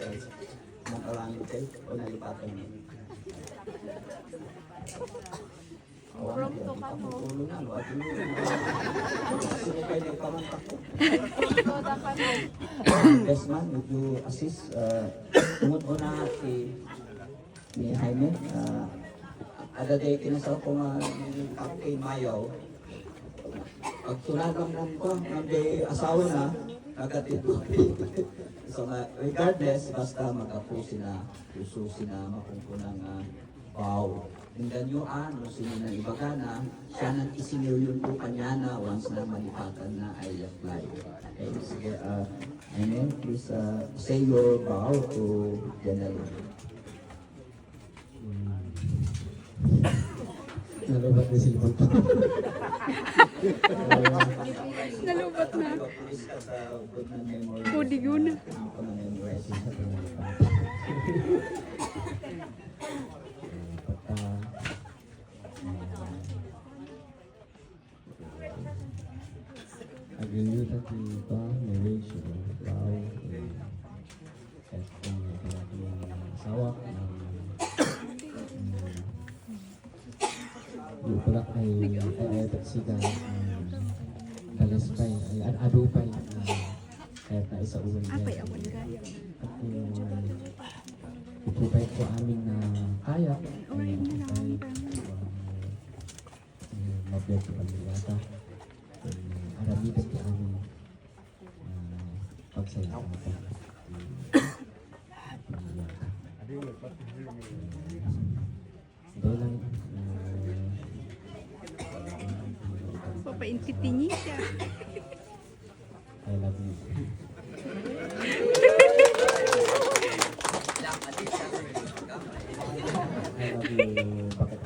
guys. Nakarami kayo o nalipatan mo. From to ka mo. Ulo na, no? At ulo na. Sino kayo nagpamantak ko? Toda ka mo. Yes man, would you assist? Tungod ko na ni Jaime. Ada day kinasal ko nga kay Mayaw. Pag tunagang lang ko, nagday asawa na, nagatito. So regardless, basta makapo sila, puso sila, mapungkunang wow. Tingnan nyo no sino na ibaga na, siya nang isinilyon po kanya na once na malipatan na ay apply. Okay, sige, Jaime, please say your vow to Janelle. Nalubat na silbot. Nalubat na. Pudig yun na. Agiliutan kita marriage wow at kung asawa yung pala ay taksikan kalaspay ay adupay kahit na isa uwan Apay awan kaya. at itupay ko aming na kaya Uy, ay mabiyag ko pamilata aramitan ko aming pagsaya dahil lang Papaintitin niya siya. I love you. I love you. Bakit?